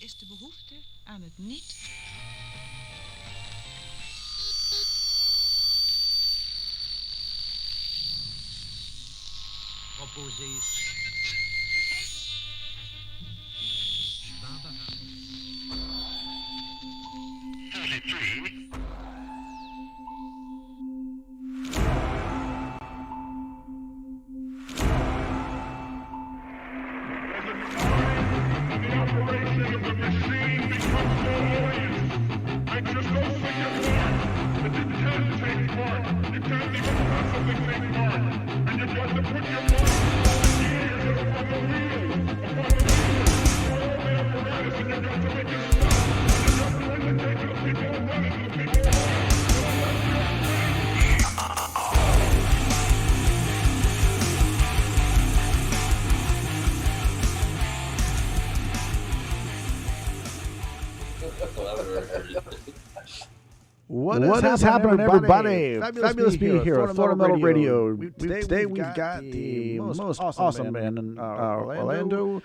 is de behoefte aan het niet. Proposé. Barbara. 33. What is happening, everybody? Fabulous being here at Florida Metal Radio. Today we've got the most awesome band in Orlando.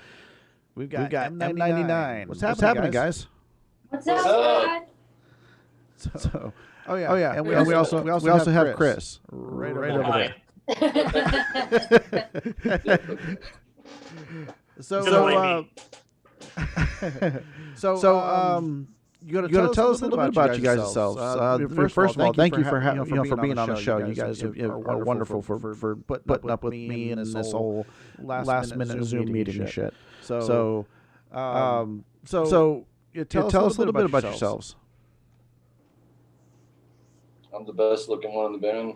We've got M99. What's happening, guys? What's up, Scott? Oh yeah, and we also have Chris right over there. You got to tell us a little bit about you guys yourselves. First of all, thank you for being on the show. You guys are wonderful for putting up with me and this whole last minute Zoom meeting and shit. So tell us a little bit about yourselves. I'm the best looking one in the band.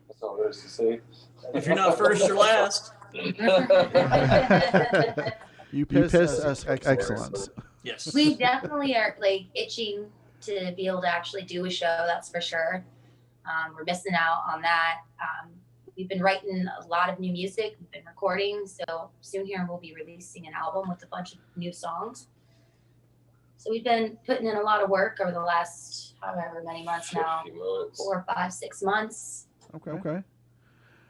That's all there is to say. If you're not first, you're last. You piss us excellence. Yes. We definitely are like itching to be able to actually do a show. That's for sure. We're missing out on that. We've been writing a lot of new music. We've been recording. So soon here we'll be releasing an album with a bunch of new songs. So we've been putting in a lot of work over the last however many months now. 4, 5, 6 months. Okay.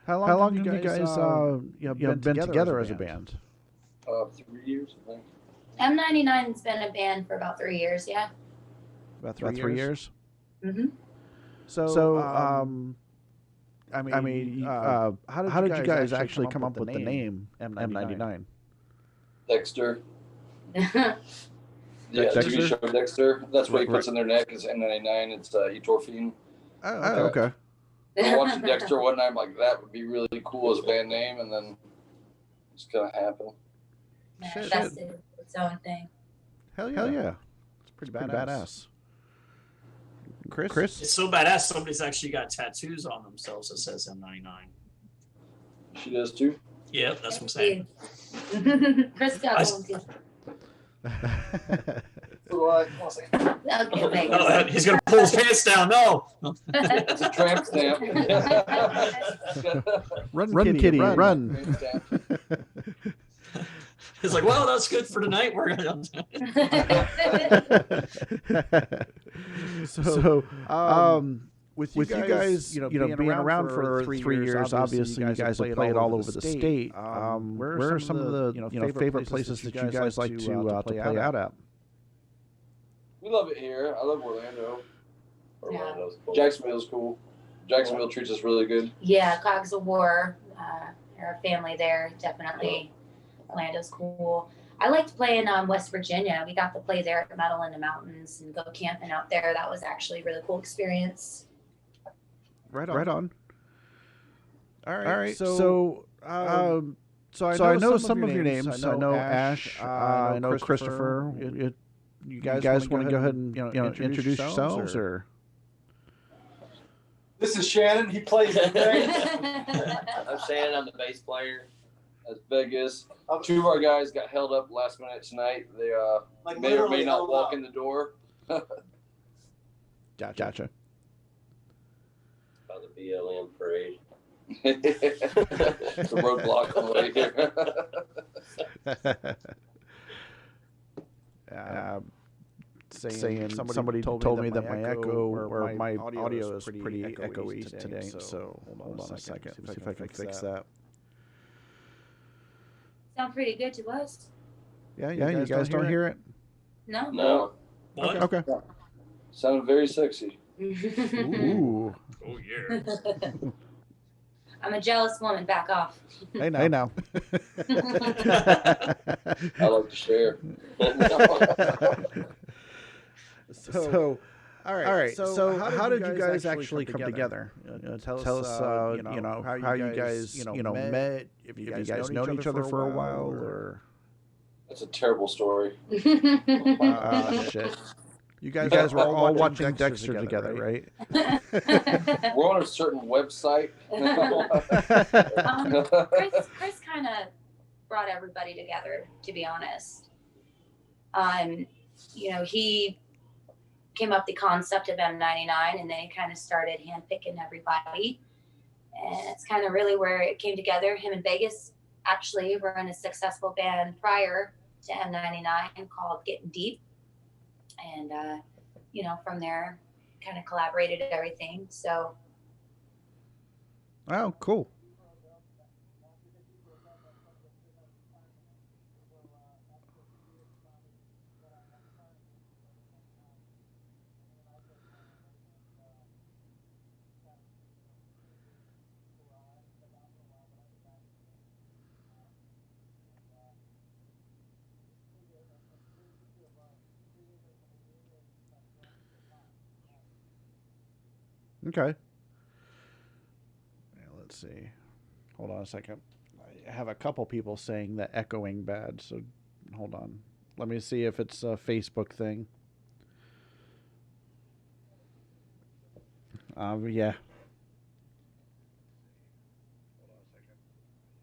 How long have you guys been together as a band? 3 years, I think. M99's been a band for about 3 years, yeah. About 3 years? Mm-hmm. How did you guys actually come up with the name M99? Dexter. Yeah, TV show Dexter. That's what he puts in their neck is M99. It's etorphine. Oh, okay. I watched Dexter one night. I'm like, that would be really cool as a band name, and then it's gonna happen. Yeah, that's its own thing. Hell yeah. It's pretty badass. Chris? It's so badass. Somebody's actually got tattoos on themselves that says M99. She does too. Yeah, that's what I'm saying. Chris got one too. Okay, Oh, he's gonna pull his pants down. No. It's a tramp stamp. Run, kitty, run. He's like, well, that's good for tonight. We're gonna. With you guys, being around for 3 years, obviously you guys have played all over the state. Where are some of the favorite places that you guys like to play out at? We love it here. I love Orlando. Orlando's cool. Jacksonville's cool. Jacksonville treats us really good. Yeah, Cogs of War. Our family there, definitely. Orlando's cool. I liked playing West Virginia. We got to play there at Metal in the Mountains and go camping out there. That was actually a really cool experience. Right on. All right. So I know some of your names. I know Ash. I know Christopher. You guys want to go ahead and introduce yourselves, or? This is Shannon. He plays the I'm Shannon. I'm the bass player. That's Vegas. 2 of our guys got held up last minute tonight. They may or may not walk in the door. Gotcha. By the BLM parade. The roadblock on the way here. Saying somebody told me that my echo or my audio is pretty echoey today. So hold on a second. See if I can fix that. Sound pretty good to us. Yeah, you guys don't hear it? No. No. What? Okay. Sounded very sexy. Ooh. Oh yeah. I'm a jealous woman. Back off. Hey now. I like to share. So, all right. So how did you guys actually come together? Tell us, how you guys, met. If you guys known each other for a while, or That's a terrible story. shit. You guys were all watching Dexter together, right? We're on a certain website. Chris kind of brought everybody together, to be honest. He came up with the concept of M99, and then he kind of started handpicking everybody. And it's kind of really where it came together. Him and Vegas actually were in a successful band prior to M99 called Getting Deep. And, from there, kind of collaborated everything. So. Oh, cool. Okay. Yeah, let's see. Hold on a second. I have a couple people saying the echoing bad, so hold on. Let me see if it's a Facebook thing. Yeah. Hold on a second.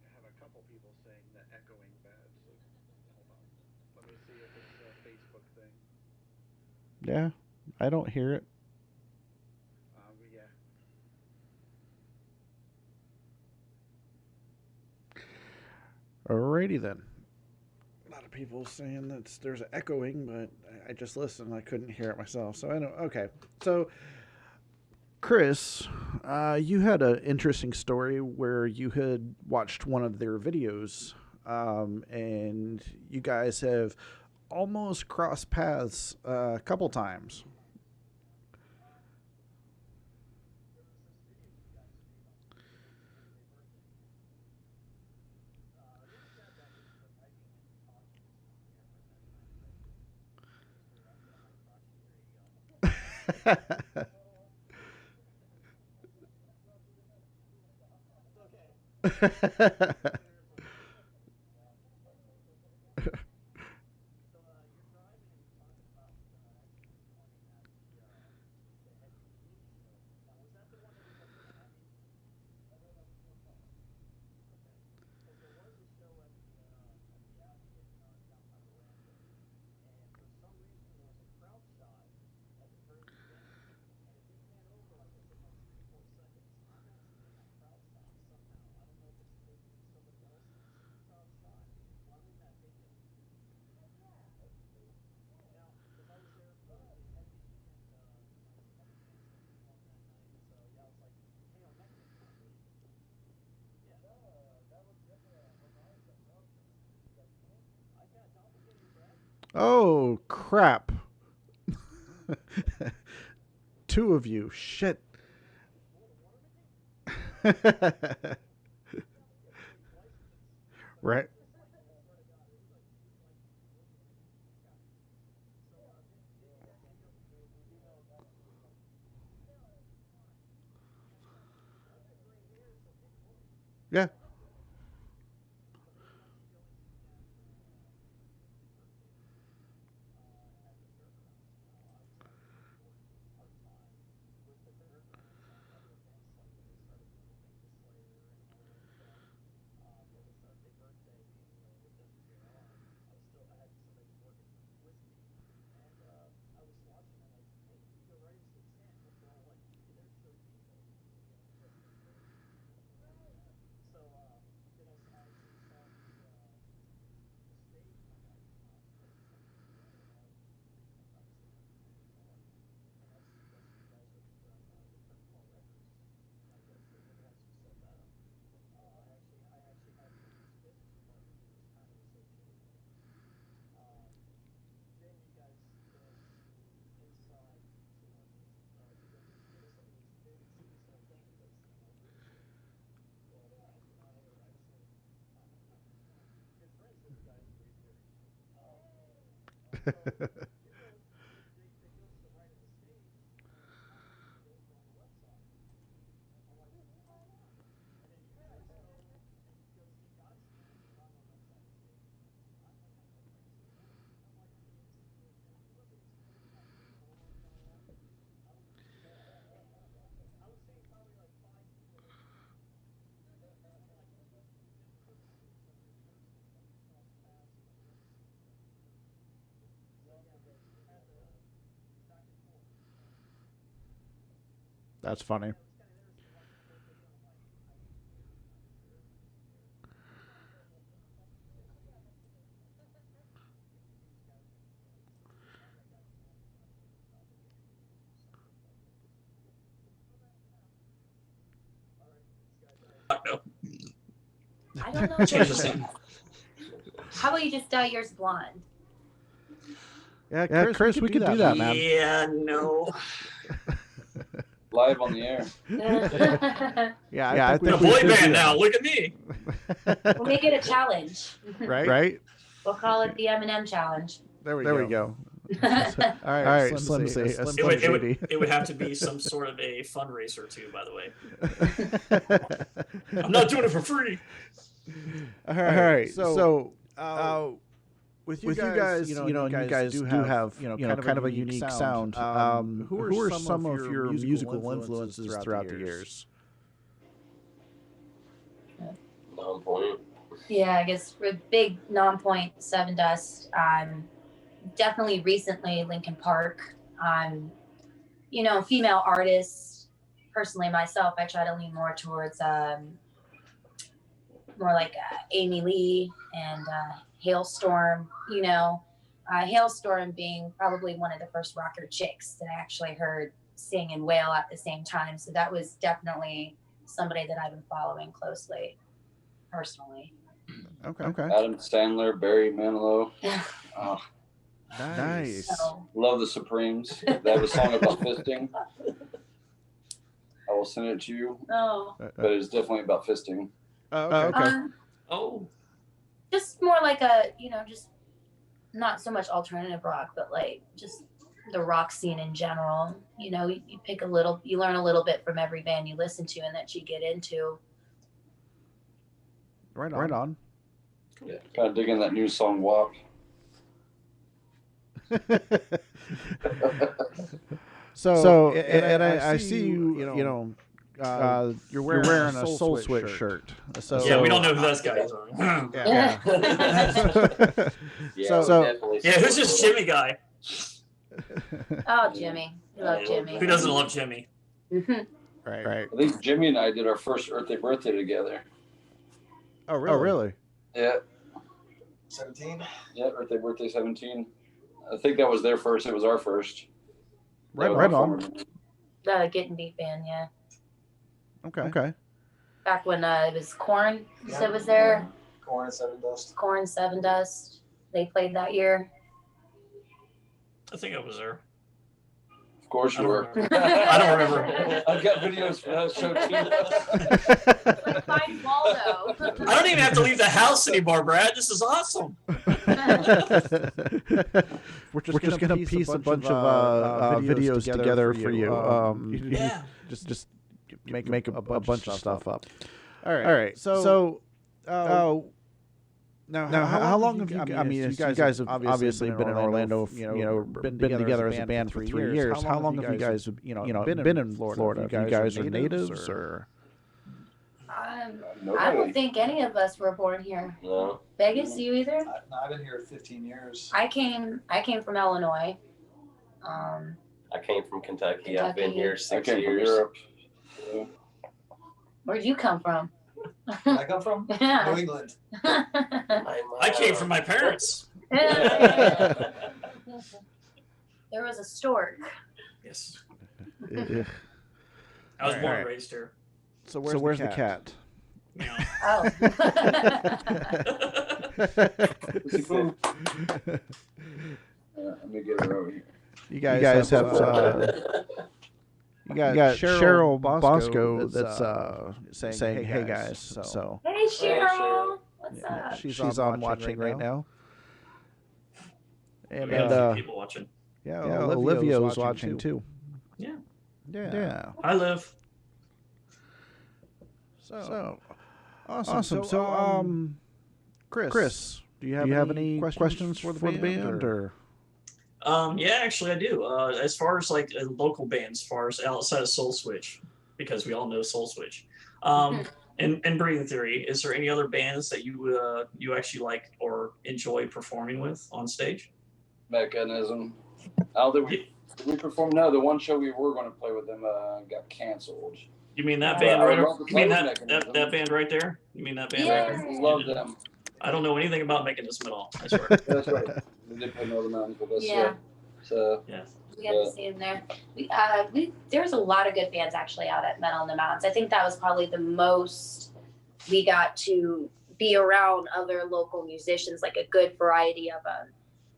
I have a couple people saying the echoing bad, so hold on. Let me see if it's a Facebook thing. Yeah, I don't hear it. Yeah. Alrighty then. A lot of people saying that there's echoing, but I just listened. I couldn't hear it myself. So I know. Okay. So, Chris, you had an interesting story where you had watched one of their videos, and you guys have almost crossed paths a couple times. Oh, crap. Two of you. Shit. Right. Yeah. That's funny. I don't know. Change the scene. How about you just dye yours blonde? Yeah, Chris, we could do that, man. Yeah, no. Live on the air. I I'm think a we boy should do band that. now. Look at me. We'll make it a challenge. Right? We'll call it the M&M challenge. There we go. All right, Slim say a Slim Shady. It would have to be some sort of a fundraiser too, by the way. I'm not doing it for free. All right. So, with you guys, you guys do have, kind of a unique sound. Who are some of your musical influences throughout the years? Non-point. Yeah, I guess we're big non-point Seven Dust. Definitely recently Linkin Park. Female artists. Personally, myself, I try to lean more towards more like Amy Lee and Hailstorm. Hailstorm being probably one of the first rocker chicks that I actually heard sing and wail at the same time. So that was definitely somebody that I've been following closely, personally. Okay. Adam Sandler, Barry Manilow. Oh, Nice. So, love the Supremes. They have a song about fisting. I will send it to you, but it's definitely about fisting. Okay. Just more like a, just not so much alternative rock, but like just the rock scene in general. You learn a little bit from every band you listen to and that you get into. Right on. Yeah, kind of digging that new song "WAP." So I see you. You're wearing a Soul Switch shirt. So Yeah, we don't know who those guys are. Yeah. Who's this Jimmy guy? Oh, Jimmy. We love Jimmy. Who doesn't love Jimmy? Right. I think Jimmy and I did our first birthday together. Oh, really? Yeah. 17. Yeah, birthday 17. I think that was their first. It was our first. Right on. The Getting Beat band, yeah. Okay. Back when it was Korn, you said was there? Korn and Seven Dust. Korn, Seven Dust. They played that year. I think I was there. Of course you were. I don't remember. I've got videos for that show too. Like find Waldo. I don't even have to leave the house anymore, Brad. This is awesome. We're just gonna piece a bunch of videos together for you. Yeah. Just make a bunch of stuff up. All right. So now how long have you? I mean, you guys have obviously been in Orlando. Been together as a band for 3 years. How long have you guys been in Florida? You guys are natives or? I don't think any of us were born here. No. Vegas, you either? No, I've been here 15 years. I came from Illinois. I came from Kentucky. I've been here 6 I came from years. Europe. Where'd you come from? Where I come from? Yeah. New England. I came from my parents. There was a stork. Yes. Yeah. I was born Right. and raised here. So where's the cat? Meow. Oh. Let me get her over here. You guys have you got Cheryl Bosco that's saying hey guys. So Hey, Cheryl. What's up? she's on watching right now. And we got a few people watching. Yeah, Olivio's watching too. Yeah. Yeah. Hi, Liv. So awesome. So, Chris, do you have any questions for the band or? Yeah, actually I do. As far as like local bands, as far as outside of Soul Switch, because we all know Soul Switch. And Breathing Theory, is there any other bands that you actually like or enjoy performing with on stage? Mechanism. I don't think we performed. No, the one show we were going to play with them got canceled. You mean that band right? You mean that band right there? You mean that band? Yeah, right there? love them. I don't know anything about Mechanism at all. I swear. That's right. We did play Northern Mountains with us. Yeah. So yeah. We got to see them there. There's a lot of good bands actually out at Metal in the Mountains. I think that was probably the most we got to be around other local musicians, like a good variety of them.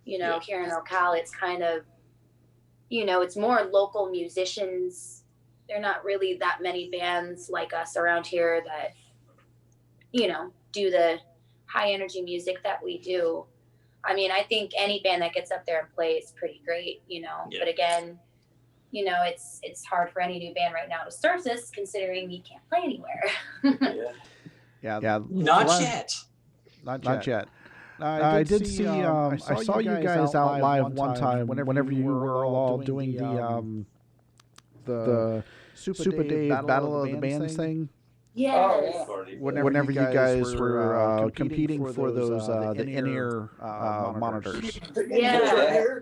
Here in Ocala, it's kind of, it's more local musicians. There are not really that many bands like us around here that, do the high energy music that we do. I mean, I think any band that gets up there and plays is pretty great, Yeah. But again, it's hard for any new band right now to surface, considering we can't play anywhere. Yeah. Not yet. Not yet. I did see. I saw you guys out live one time. Whenever you were all doing the Super Dave Battle of the Bands thing. Yes. Whenever you guys were competing for those the in-ear monitors. Yeah.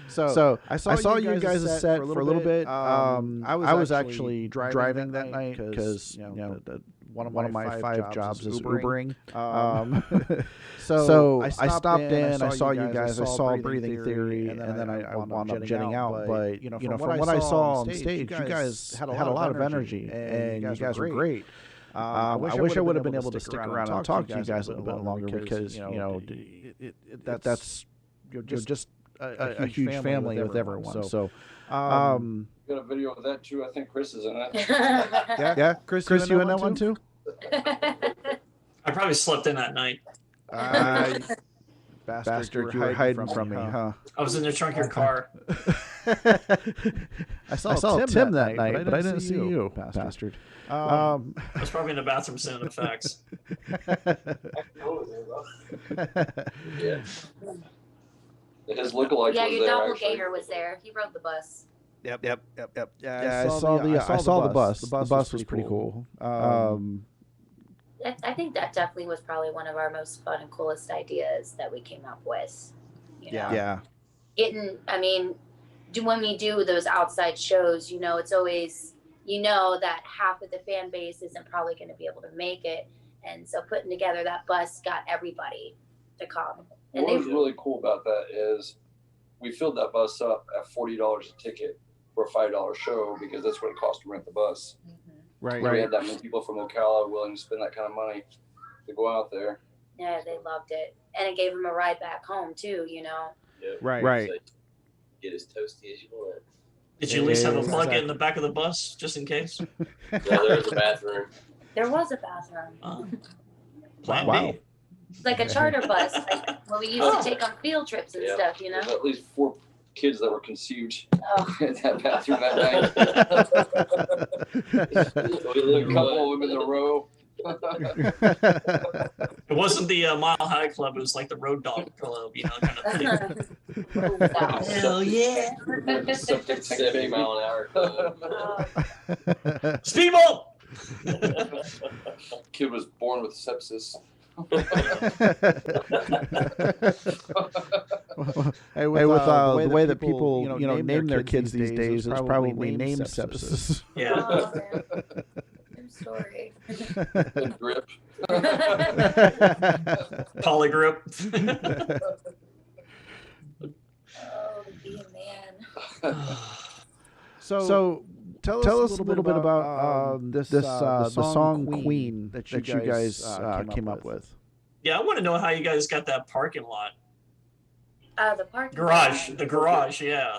So I saw you guys set for a little bit. I was actually driving that night because one of my 5 jobs is Ubering. So I stopped in. I saw you guys. I saw Breathing Theory, and then I wound up jetting out. But from what I saw on stage, you guys had a lot of energy, and you guys were great. I wish I would have been able to stick around and talk to you guys a little bit longer because that's just a huge family with everyone. So. Got a video of that too. I think Chris is in it. Yeah, Chris, you in that one too? I probably slept in that night. Bastard, you were hiding from me, huh? I was in the trunk of your car. I saw Tim that night, but I didn't see you, bastard. I was probably in the bathroom sending fax. Yeah. His lookalike Yeah, was your there, doppelganger was there. He rode the bus. Yep. Yeah, I saw the bus. The bus was pretty cool. I think that definitely was probably one of our most fun and coolest ideas that we came up with. Yeah. When we do those outside shows, it's always, that half of the fan base isn't probably going to be able to make it. And so putting together that bus got everybody to come. And what was really cool about that is we filled that bus up at $40 a ticket for a $5 show because that's what it cost to rent the bus. Mm-hmm. Right. We had that many people from Ocala willing to spend that kind of money to go out there. Yeah, they loved it. And it gave them a ride back home too, Yeah. Right. Like, get as toasty as you want. Did you at least have a plug in the back of the bus, just in case? Yeah, there was a bathroom. There was a bathroom. Plan Wow. B. Like a charter bus, like what we used to take on field trips and stuff, There's at least 4 kids that were conceived Oh. in that bathroom that night. A couple of them in the row. It wasn't the Mile High Club. It was like the Road Dog Club, kind of thing. Hell yeah! 70 mile an hour club. Speedball! Kid was born with sepsis. Hey, with the way that people name their kids these days, it's probably named sepsis. Yeah. Oh, man. I'm sorry. And grip. Polygrip. Oh, be a man. So tell us a little bit about the song Queen that you guys came up with. Yeah, I want to know how you guys got that parking lot. The parking Garage. lot. The garage, yeah.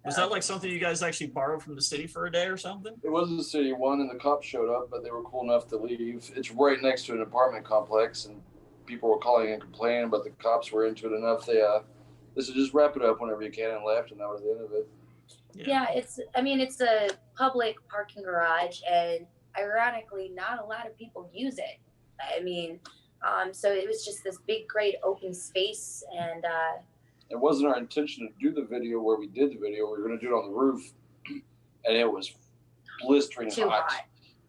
Was that like something you guys actually borrowed from the city for a day or something? It wasn't the city one, and the cops showed up, but they were cool enough to leave. It's right next to an apartment complex, and people were calling and complaining, but the cops were into it enough. They said just wrap it up whenever you can, and left, and that was the end of it. Yeah, it's a public parking garage, and ironically, not a lot of people use it. I mean, so it was just this big, great open space, and it wasn't our intention to do the video where we did the video. We were going to do it on the roof, and it was blistering too hot.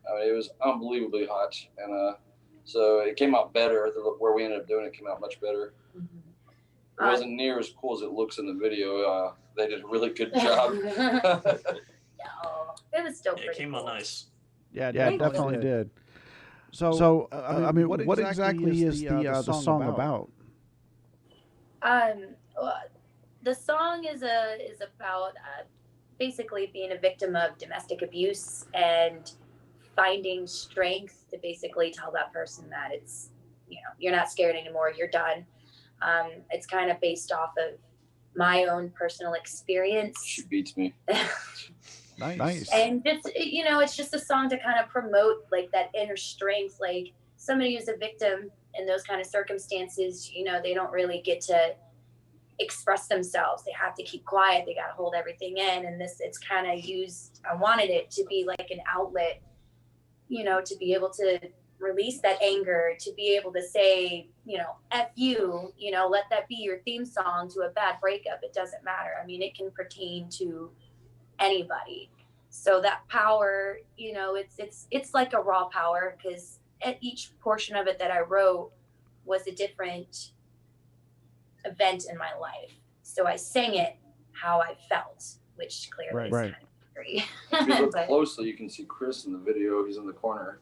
I mean, it was unbelievably hot, and so it came out better. Where we ended up doing it came out much better. It wasn't near as cool as it looks in the video. They did a really good job. No, it was still pretty It came cool. out nice. Yeah, it definitely did. So I mean, what exactly is the song about? Well, the song is about basically being a victim of domestic abuse and finding strength to basically tell that person that it's, you're not scared anymore, you're done. It's kind of based off of my own personal experience. She beats me. Nice. And just, it's just a song to kind of promote like that inner strength. Like somebody who's a victim in those kind of circumstances, they don't really get to express themselves. They have to keep quiet. They got to hold everything in. And it's kind of used, I wanted it to be like an outlet, to be able to release that anger, to be able to say, F you, let that be your theme song to a bad breakup. It doesn't matter. I mean, it can pertain to anybody. So that power, it's like a raw power, because at each portion of it that I wrote was a different event in my life. So I sang it how I felt, which clearly is kind of scary. If you look closely, you can see Chris in the video. He's in the corner.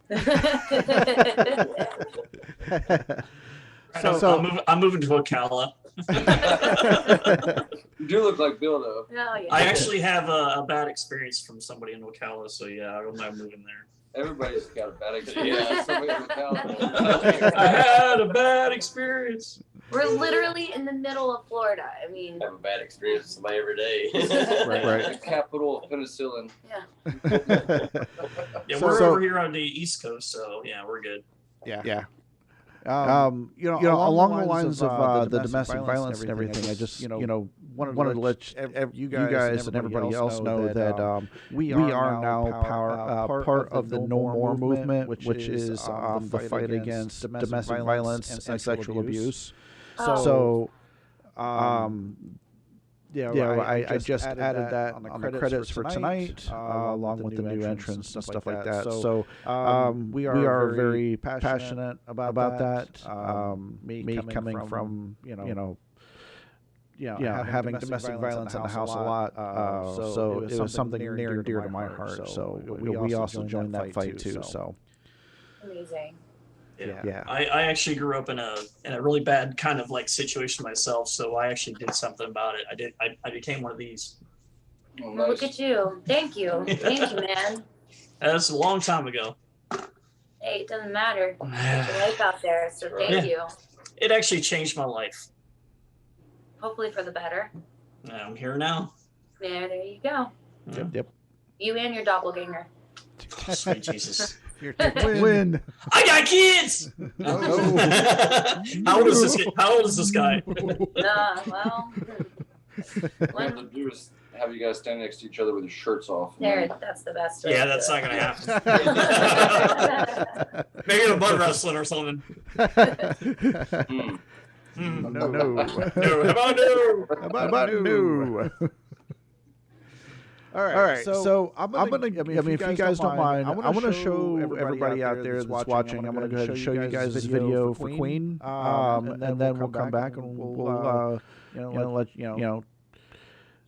I'm moving to Ocala. You do look like Bill, though. Oh, yeah. I actually have a bad experience from somebody in Ocala, so yeah, I don't mind moving there. Everybody's got a bad experience. Somebody in the town. I had a bad experience. We're literally in the middle of Florida. I mean, I have a bad experience with somebody every day. The capital of penicillin. yeah. Yeah, we're over here on the East Coast, so yeah, we're good. Yeah. Along the lines of the domestic violence and everything, I just wanted to let you guys and everybody else know that we are now part of the No More movement, which is the fight against domestic violence and sexual abuse. So, I just added that on the credits for tonight, along with the new entrance and stuff like that. So, we are very passionate about that. Me coming from having domestic violence in the house a lot. So it was something near and dear to my heart. So we also joined that fight too. So Amazing. Yeah. I actually grew up in a really bad kind of like situation myself, so I actually did something about it. I became one of these. Oh, Well, nice. look at you. Thank you. Thank you, man. That's a long time ago. Hey, it doesn't matter. There's a life out there, so thank you. It actually changed my life. Hopefully for the better. I'm here now. Yeah, there you go. Yep. You and your doppelganger. Oh, sweet Jesus. Win. I got kids. How old is this guy? Well, What I'm gonna do is have you guys stand next to each other with your shirts off. that's the best way Yeah, to that's do not it. gonna happen. Maybe a butt wrestling or something. No. How About no. All right. So I'm gonna. if you guys don't mind, I want to show everybody out there that's watching. I'm gonna go ahead and show you guys this video for Queen, and then we'll come back and we'll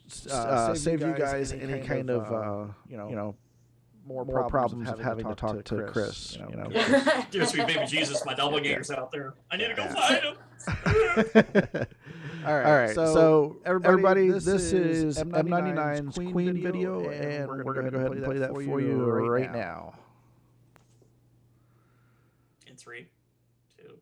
let save you guys any kind of more problems of having to talk to Chris. Dear sweet baby Jesus, my doppelganger's out there. I need to go find him. All right. So everybody, this is M99's Queen video, and we're going to go ahead and play that for you right now. In 3, 2.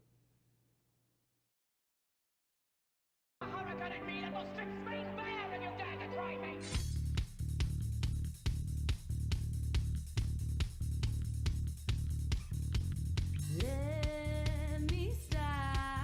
Let me slide.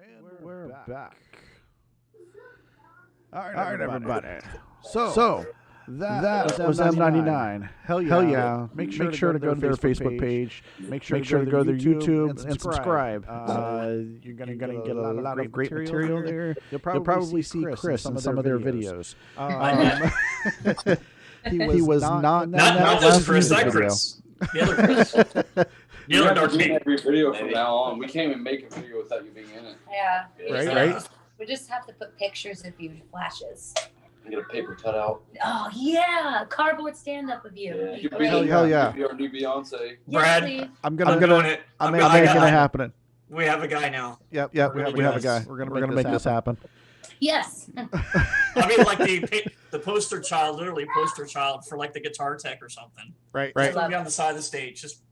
And we're back. All right, everybody. So that was M99. Hell yeah. Make sure to go to their Facebook page. Make sure to go to their YouTube and subscribe. You're going to get a lot of great material there. You'll probably see Chris in some of their videos. He was not in that this Chris, music that video. Chris. The other Chris. The other Dark in King. every video from now on. We can't even make a video without you being in it. Yeah. Right? We just have to put pictures of you, flashes. And get a paper cutout. Oh yeah, cardboard stand-up of you. Yeah, you Okay. Hell yeah. Be our new Beyonce. Brad, Yes, please. I'm doing it. I'm I making got it happen. We have a guy now. Yep. We have a guy. We're gonna make this happen. Yes. I mean, like the poster child, literally poster child for like the guitar tech or something. Right. Just gonna be on the side of the stage. Just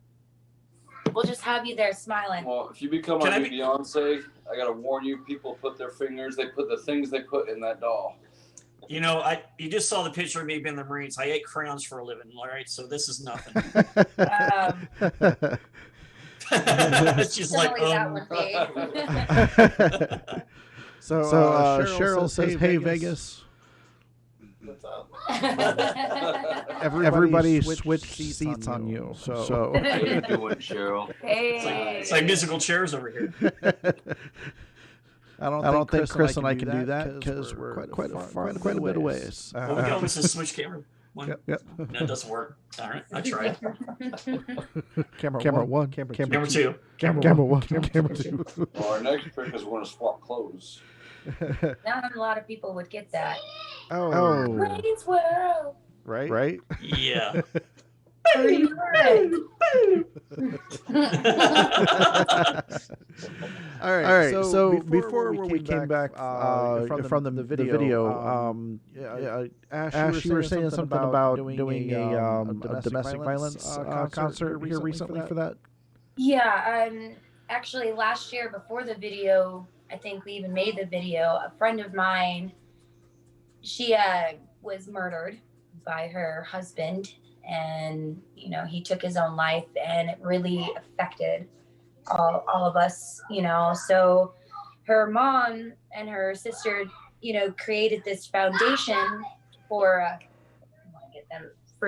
We'll just have you there smiling. Well, if you become Can our I new be- Beyonce, I gotta warn you, people put their fingers, they put the things they put in that doll. you know, you just saw the picture of me being the Marines. I ate crayons for a living. All right, so this is nothing. It's just like that one, Dave. So Cheryl says, "Hey Vegas, What's up? everybody switch seats on you." So How you doing, Cheryl? Hey. it's like musical chairs over here. I don't think Chris and I can do that because we're quite a bit of ways. Well, we can always just switch camera. One. Yep. No, it doesn't work. All right, I tried. Camera one, camera Camera two. camera one, camera two. Well, our next trick is we're gonna swap clothes. Not a lot of people would get that. Oh, Wayne's World. right. Yeah. Are you right? All right. So before we came back from the video, Ash, you were saying something about doing a domestic violence concert here recently for that. Yeah. Actually, last year before the video, I think we even made the video. A friend of mine, she was murdered by her husband, and he took his own life, and it really affected all of us. So her mom and her sister, created this foundation for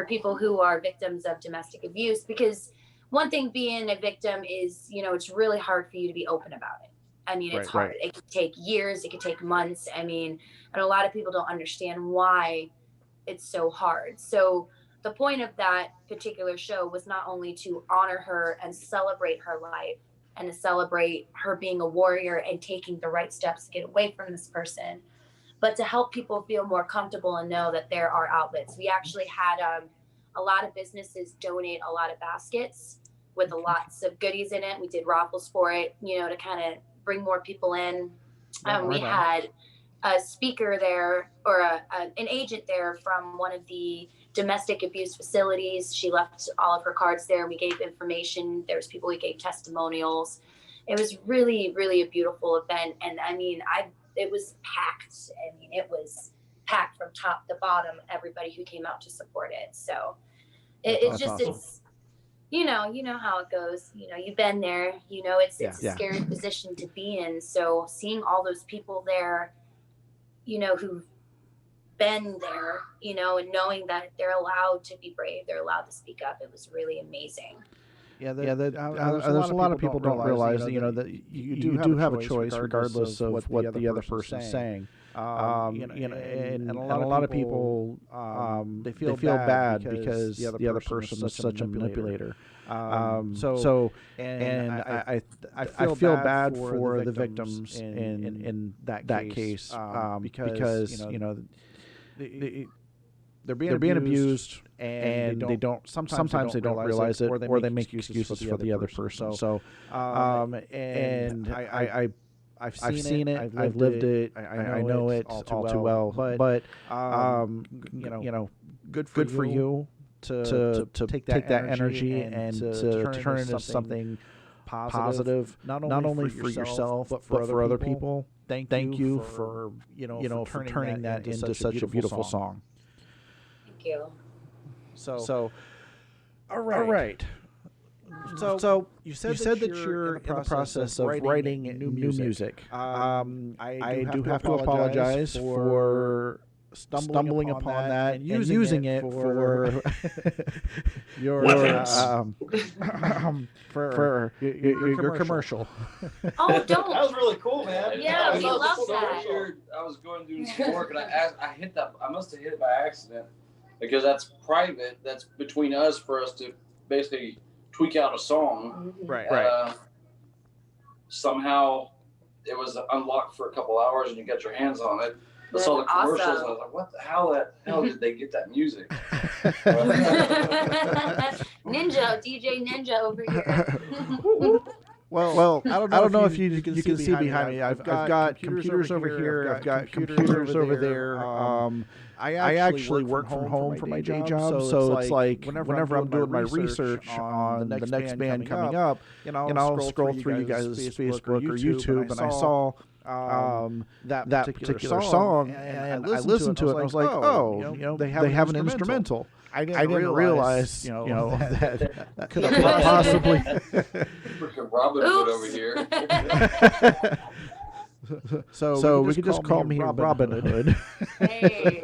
people who are victims of domestic abuse, because one thing being a victim is, it's really hard for you to be open about it. I mean, it's hard. It could take years. It could take months. I mean, and a lot of people don't understand why it's so hard. So the point of that particular show was not only to honor her and celebrate her life and to celebrate her being a warrior and taking the right steps to get away from this person, but to help people feel more comfortable and know that there are outlets. We actually had a lot of businesses donate a lot of baskets with lots of goodies in it. We did raffles for it, to kind of bring more people in. We had a speaker there, or an agent there from one of the domestic abuse facilities. She left all of her cards there. We gave information. There's people we gave testimonials. It was really, really a beautiful event. And I mean, it was packed. I mean, it was packed from top to bottom, everybody who came out to support it. So it's just, awesome. It's, you know how it goes. You've been there, it's a scary position to be in. So seeing all those people there, who've been there, and knowing that they're allowed to be brave, they're allowed to speak up, it was really amazing. There's a lot of people don't realize that you do have a choice regardless of what the other person's saying. And a lot of people they feel bad because the other person is such a manipulator. I feel bad for the victims in that case because they're being abused and they don't sometimes they don't realize it, or they make excuses for the other person. So and I've seen it, I've lived it, I know it all too well. But good for you to take that energy and to turn it into something positive, not only for yourself but for other people. Thank you for for turning that into such a beautiful song. Thank you. So all right. So you said that you're in the process of writing new music. I do have to apologize for stumbling upon that and using it for your for your commercial. Oh, don't. That was really cool, man. Yeah, we love So that. here, I was going to do some work, and I hit that. I must have hit it by accident because that's private. That's between us for us to basically tweak out a song. Right. Somehow, it was unlocked for a couple hours, and you got your hands on it. I saw the commercials, Awesome. and I was like, "What the hell did they get that music?" Ninja, DJ Ninja over here. Well, I don't know if you can see behind me. I've got computers over here. I've got computers over there. I actually work from home for my day job, so it's like whenever I'm doing my research on the next band coming up, I'll scroll through you guys' Facebook or YouTube, and I saw that particular song, and I listened to it, and I was like, oh, they have an instrumental. I didn't realize, that could have possibly. Freaking Robin Hood over here. So we could just call me Robin Hood. Hey.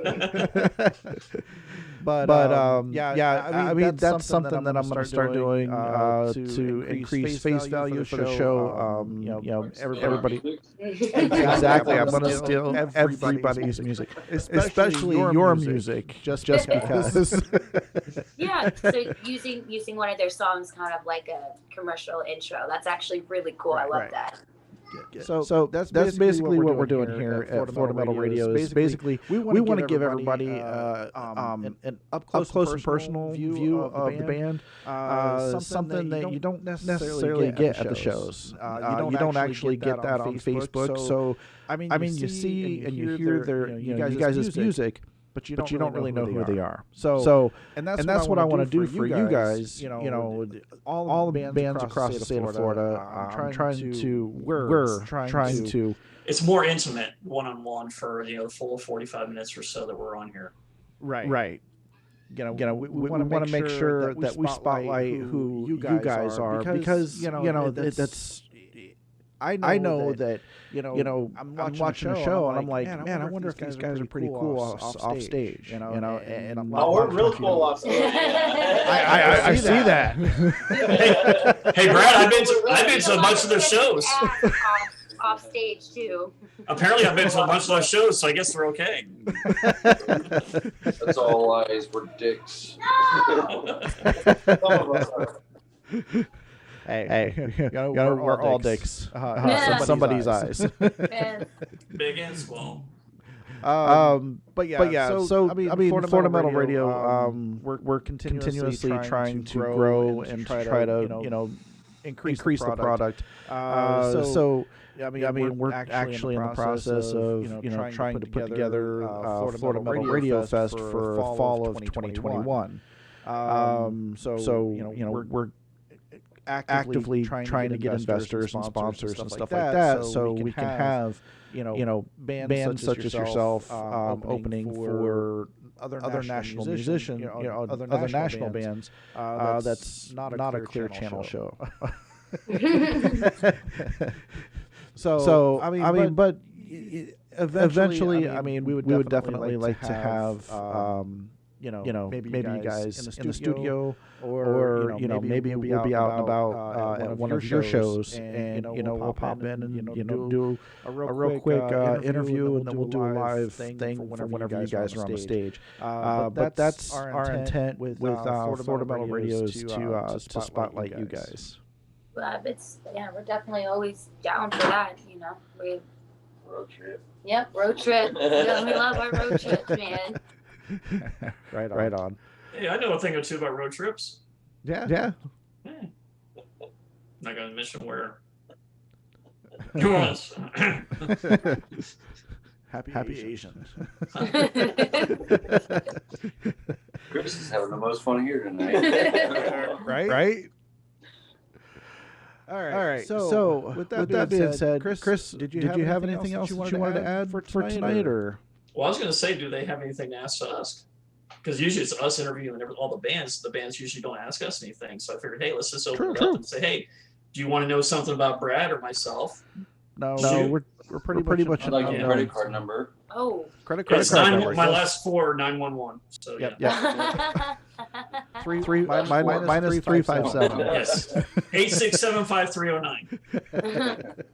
But I mean that's something that I'm going to start doing to increase face value for the show. Everybody. Exactly, I'm going to steal everybody's music, especially your music, just because. Yeah, so using one of their songs kind of like a commercial intro. That's actually really cool. I love that. So that's basically what we're doing here at Florida Metal Radio. Is basically we want to give everybody an up close and personal view of the band, something that you don't necessarily get at the shows. You don't actually get that on Facebook. So I mean, you see and you hear their you guys' music. But you don't really know who they are. So and that's what I want to do for you guys. All the bands across the state of Florida. We're trying to. It's more intimate, one-on-one for the full 45 minutes or so that we're on here. Right. We want to make sure that we spotlight who you guys are because that's. I know that I'm watching a show and I'm like, man, I wonder if these guys are pretty cool off stage, and I'm like, we're real cool off stage. I see that. Hey, Brad, I've been to a bunch of their shows. Off stage too. Apparently, I've been to a bunch of those shows, so I guess we're okay. That's all lies. We're dicks. Some of us are. Hey, we're all dicks. Somebody's eyes. Big and small. But yeah. So I mean, Florida Metal Radio. We're continuously trying to grow and try to increase the product. So I mean, we're actually in the process of trying to put together Florida Metal Radio Fest for fall of 2021. So we're actively trying to get investors and sponsors and stuff like that, so we can have bands such as yourself opening for other national musicians, other national bands. That's not a Clear Channel show. So I mean, but eventually, I mean, we would definitely like to have. Maybe you guys in the studio, or maybe we'll be out and about at one of your shows, and we'll pop in and do a real quick interview, and then we'll do a live thing for whenever you guys are on the stage. But that's our intent with Florida Metal Radio is to spotlight you guys. We're definitely always down for that. Road trip. Yep, road trip. We love our road trips, man. Right on. Hey, I know a thing or two about road trips. Yeah. Not gonna mention where. Who else? Happy Asian. Chris is having the most fun here tonight. Right. All right. So with that being said, Chris, did you have anything else that you wanted to add for tonight, or? Well, I was going to say, do they have anything to ask us? because usually it's us interviewing all the bands. The bands usually don't ask us anything. So I figured, hey, let's just open it up and say, hey, do you want to know something about Brad or myself? No, Shoot. we're pretty much I'd like in your the credit card number. Oh. credit It's card number. my last four are 911. So Yep, yeah. Yep. Mine is 357. Yes. 8675309.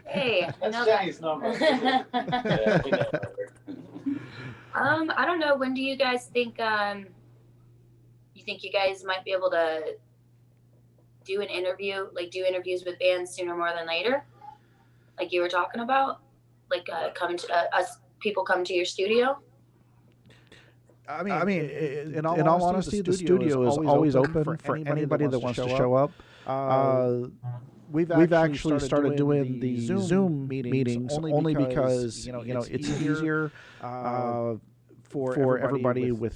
Hey, I That's know Jenny's number. Yeah, we know her. I don't know. When do you guys think you think you guys might be able to do an interview, like do interviews with bands sooner more than later, like you were talking about, like people come to your studio? I mean, in all honesty, the studio is always open for anybody that wants to show up. We've actually started doing the Zoom meetings only because it's easier for everybody with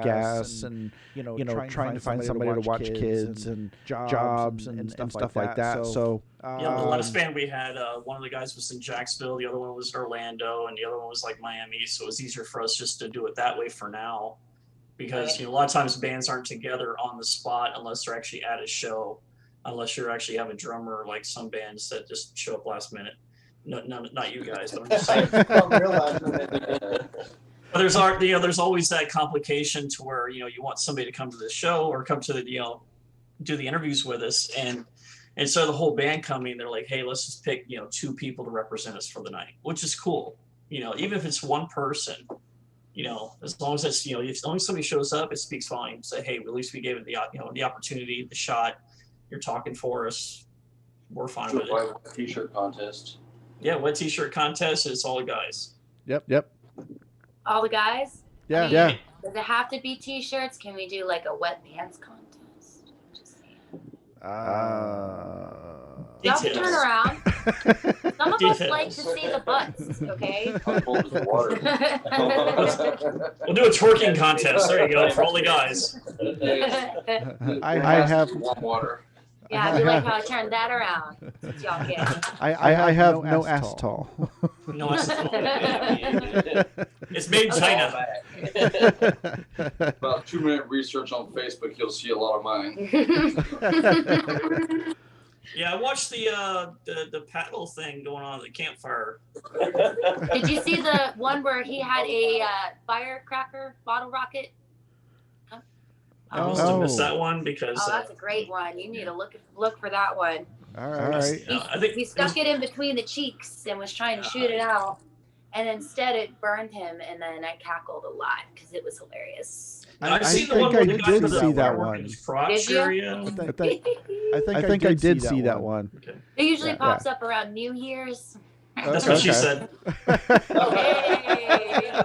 gas and trying to find somebody to watch kids and jobs and stuff like that. So yeah, the last band we had, one of the guys was in Jacksonville, the other one was in Orlando, and the other one was like Miami. So it was easier for us just to do it that way for now, because a lot of times bands aren't together on the spot unless they're actually at a show. Unless you actually have a drummer, like some bands that just show up last minute. No, not you guys, but I'm just saying. But there's always that complication to where you want somebody to come to the show or come to the do the interviews with us, and instead of the whole band coming, they're like, hey, let's just pick 2 people to represent us for the night, which is cool. Even if it's one person, as long as it's as long as somebody shows up, it speaks volumes. Say, hey, at least we gave it the the opportunity, the shot. You're talking for us. We're fine with it. T-shirt contest. Yeah, wet T-shirt contest. It's all the guys. Yep. All the guys? Yeah, I mean, yeah. Does it have to be T-shirts? Can we do like a wet pants contest? Just saying. Y'all Details. turn around. Some of us Details. like to see the butts, okay? How cold is the water? We'll do a twerking contest. There you go for all the guys. I have warm water. Yeah, I do like how I turned that around. That's y'all get. I have no ass tall. No, it's made in China. About 2-minute research on Facebook, you'll see a lot of mine. Yeah, I watched the paddle thing going on at the campfire. Did you see the one where he had a firecracker bottle rocket? I must have missed that one because. Oh, that's a great one. You need to look for that one. All right. I think He stuck it in between the cheeks and was trying to shoot it out, and instead it burned him. And then I cackled a lot because it was hilarious. I've seen the think one where I the guy did put see the that firework one. in his crotch Did you? area. I think I did see that one. Okay. It usually Yeah. pops up around New Year's. That's what she said. Hey.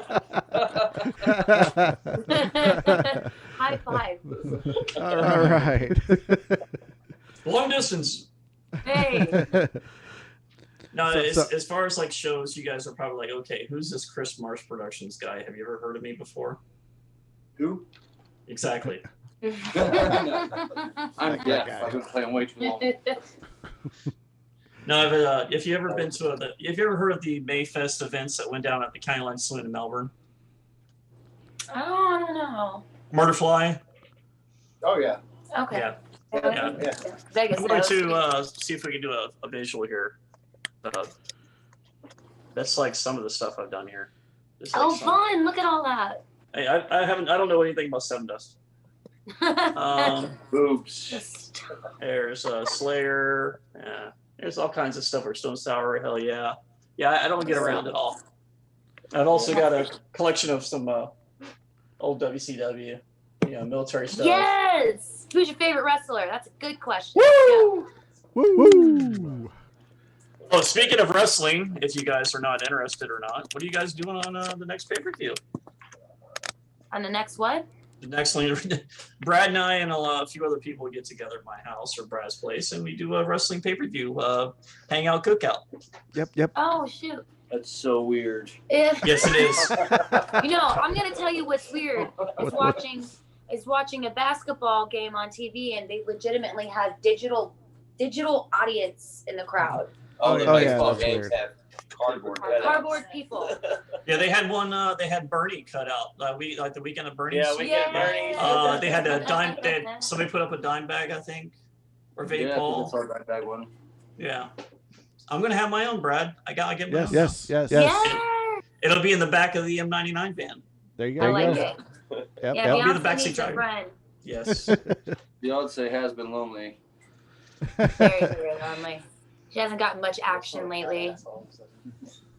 High five. All right. Long distance. Hey. No, So- as far as like shows, you guys are probably like, okay, who's this Chris Marsh Productions guy? Have you ever heard of me before? Who? Exactly. I'm deaf. I've been playing way too long. No, if you ever been to if you ever heard of the Mayfest events that went down at the County Line Saloon in Melbourne? Oh, I don't know. Murderfly. Oh yeah. Okay. Yeah. Yeah. Vegas I'm going knows. to see if we can do a visual here. That's like some of the stuff I've done here. Just like Oh, some- fun! Look at all that. Hey, I don't know anything about Seven Dust. Oops. There's Slayer. Yeah, there's all kinds of stuff. Or Stone Sour. Hell yeah. Yeah, I don't get around at all. I've also got a collection of some old WCW, military stuff. Yes. Who's your favorite wrestler? That's a good question. Woo! Woo! Oh, speaking of wrestling, if you guys are not interested or not, what are you guys doing on the next pay-per-view? On the next what? The next one, Brad and I and a few other people get together at my house or Brad's place, and we do a wrestling pay-per-view, hangout cookout. Yep. Oh shoot. That's so weird. If Yes, it is. I'm gonna tell you what's weird is watching a basketball game on TV and they legitimately have digital audience in the crowd. All the Oh, yeah, baseball that's games weird. have cardboard. Cardboard people. Yeah, they had one. They had Bernie cut out. The weekend of Bernie's. Yeah, we get Bernie. They had a dime. Somebody put up a dime bag, I think, or vape ball. Yeah, that's our one. Yeah, I'm gonna have my own, Brad. I get my own. Yes. It'll be in the back of the M99 van. There you go. I like it. Yep. Yeah, I'll be the Beyonce backseat needs a driver. friend. Yes. Beyonce has been lonely. Very lonely. She hasn't gotten much action lately.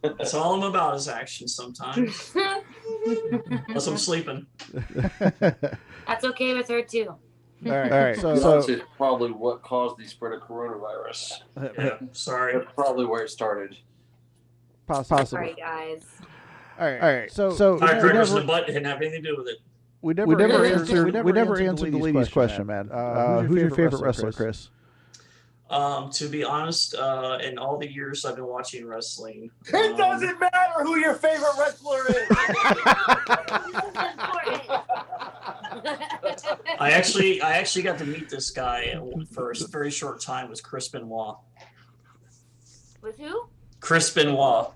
That's all I'm about is action sometimes. Unless I'm sleeping. That's okay with her too. All right. Beyonce is probably what caused the spread of coronavirus. Yeah, sorry. That's probably where it started. Possibly. Sorry, guys. All right. So Critters in the butt didn't have anything to do with it. we never answered the lady's question, man. Who's your favorite wrestler, Chris? To be honest, in all the years I've been watching wrestling, It doesn't matter who your favorite wrestler is. I actually got to meet this guy for a very short time. It was Chris Benoit. With who? Chris Benoit.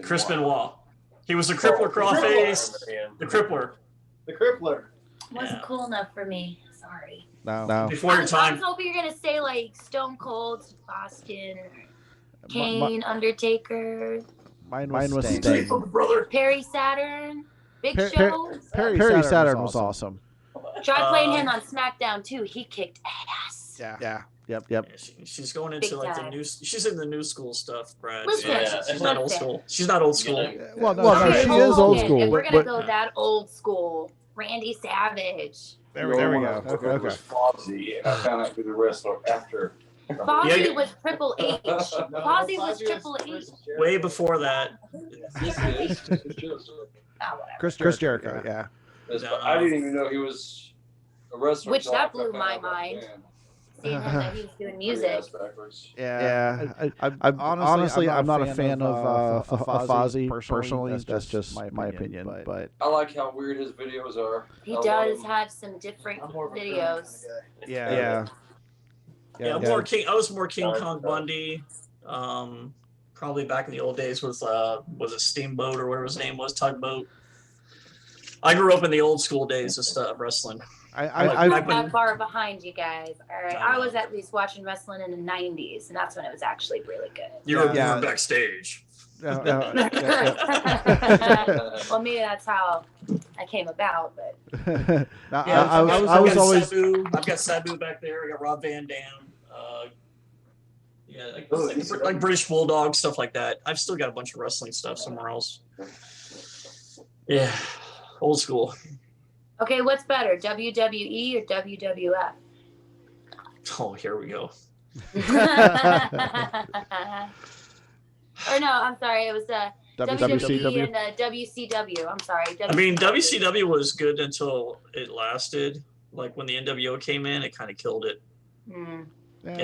Chris Benoit. He was a crippler crossface. The crippler. The Crippler. Wasn't cool enough for me. Sorry. No. Before your I time. was hoping you're gonna say like Stone Cold, Austin, Kane, Undertaker, Mine was Sting. Sting. Brother. Perry Saturn, Big Perry- Show. Perry Saturn was awesome. Try playing him on SmackDown too. He kicked ass. Yeah. Yep. Yeah, she's going into Big like time. the new. She's in the new school stuff, Brad. Listen, She's not old school. She's not old school. Well, no, Okay, she is old Hogan. school. If we're gonna but go that old school, Randy Savage. there we go. It was Fozzy, and I found out who the wrestler after. Fozzy Yeah. was Triple H. Fozzy was Triple H. Way before that. Oh, whatever. Chris Jericho. Yeah. I didn't even know he was a wrestler. Which until that after I blew found my out about mind. the band. Seeing him that he was doing music. Ass backwards. Yeah. Honestly, I'm not a fan of Fozzy personally. That's just my opinion. But I like how weird his videos are. He I does love have some different videos. yeah. Yeah, more King. I was more King Kong Bundy. Probably back in the old days was it Steamboat or whatever his name was, Tugboat. I grew up in the old school days of wrestling. I'm not that far behind you guys. All right, I was at least watching wrestling in the '90s, and that's when it was actually really good. You were backstage. Well, maybe that's how I came about, but I was always. I've got Sabu back there. I got Rob Van Dam. Like British Bulldog, stuff like that. I've still got a bunch of wrestling stuff somewhere else. Yeah, old school. okay, what's better, WWE or WWF? Oh, here we go. Or no, I'm sorry, it was WWE and WCW. I'm sorry. I mean, WCW was good until it lasted. Like when the NWO came in, it kind of killed it. Mm. And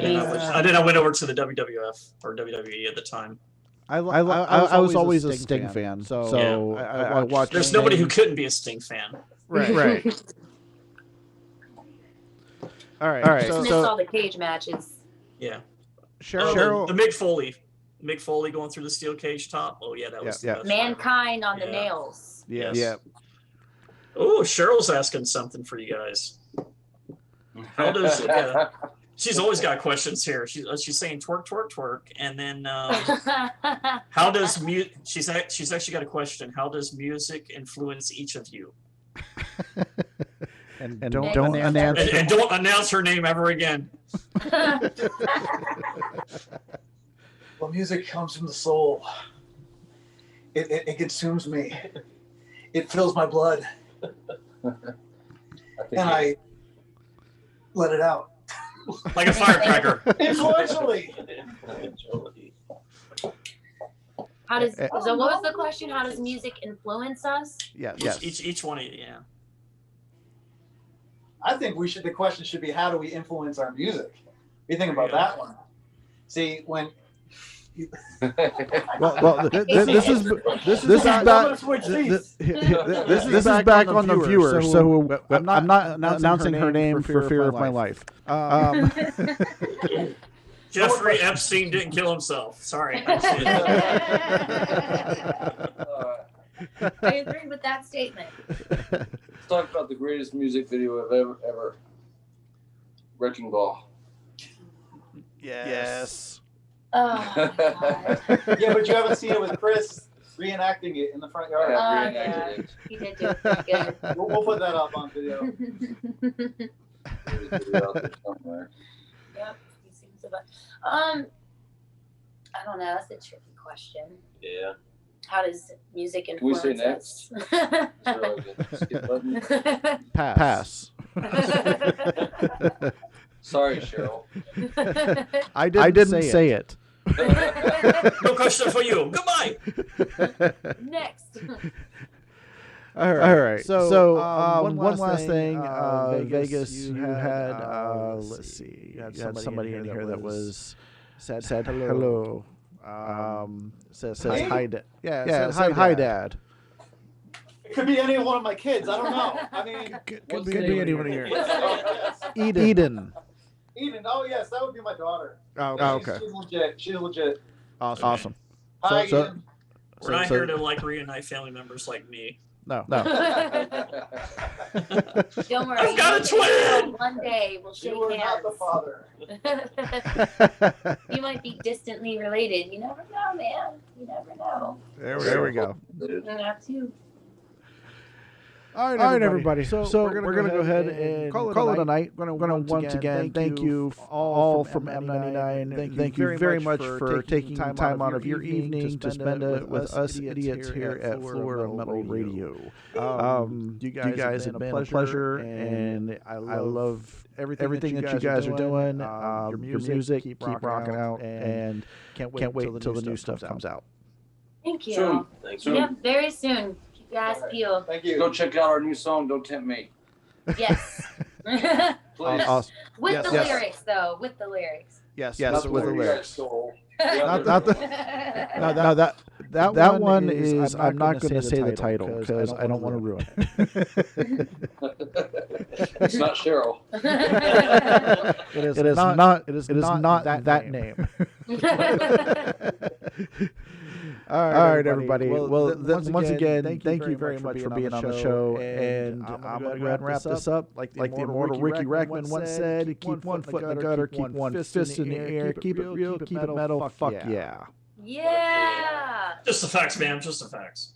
then I went over to the WWF or WWE at the time. I was always a Sting fan, so I watched. There's nobody who couldn't be a Sting fan. Right. All right. So missed all the cage matches. Yeah. Cheryl. The Mick Foley going through the steel cage top. Oh yeah, that was the best. Mankind on the nails. Yes. Yeah. Oh, Cheryl's asking something for you guys. How does? She's always got questions here. She's saying twerk, twerk, twerk, and then how does She's actually got a question. How does music influence each of you? and don't announce her name ever again. Well, music comes from the soul. It consumes me. It fills my blood, and I let it out. Like a firecracker. Influentially. How does? So what was the question? How does music influence us? Yes. Each one. Yeah. I think the question should be, how do we influence our music? You think about that one. See, when. This is back on the viewer, so I'm not announcing her name for fear of my life. Jeffrey Epstein didn't kill himself. Sorry. I agree with that statement. Let's talk about the greatest music video I've ever. Wrecking Ball. Yes. Oh my God. Yeah, but you haven't seen it with Chris reenacting it in the front yard. Yeah. He did do it pretty good. We'll put that up on video. There's a video out there somewhere. Yep. He seems about. I don't know. That's a tricky question. Yeah. How does music Can we influence say next? us? Is there like a skip button? Pass. Sorry, Cheryl. I didn't say it. No question for you. Goodbye. Next. All right. So one last thing. Vegas, you had let's see. You had somebody in here that was said hello. Says hi, Dad. Yeah, said hi, Dad. It could be any one of my kids. I don't know. I mean, Could be anyone in here. Yes. Eden. Eden. Oh yes, that would be my daughter. Oh, okay. She's legit. She's legit. Awesome. Hi, So- Eden. We're not here to like reunite family members like me. No. Don't worry. I've got a twin! One day we'll shake You are not the hands. father. You might be distantly related. You never know, man. You never know. There we go. You have to. All right, everybody. So we're gonna go ahead and call it a night. We're gonna once again thank you all from M99. Thank you very much for taking time out of your evening to spend it with us idiots here at Florida Metal Radio. You guys have been a pleasure, and I love everything that you guys are doing. Your music, keep rocking out, and can't wait until the new stuff comes out. Thank you. Soon. Thanks. Yep, very soon. Keep your eyes peeled. Thank you. Go check out our new song, Don't Tempt Me. Yes. Please. Awesome. With Yes. the lyrics, though. With the lyrics. Yes, Not with the one you guys lyrics. stole. Not the. No, that one is. I'm not going to say the title because I don't want to ruin it. It's not Cheryl. It is not. It is not that name. All right, everybody. Well, once again, thank you very much for being on the show. And I'm going to go ahead and wrap this up. Like the immortal Ricky Rackman once said, keep one foot in the gutter, keep one fist in the air, keep it real, keep it metal, fuck yeah. Yeah. Just the facts, man. Just the facts.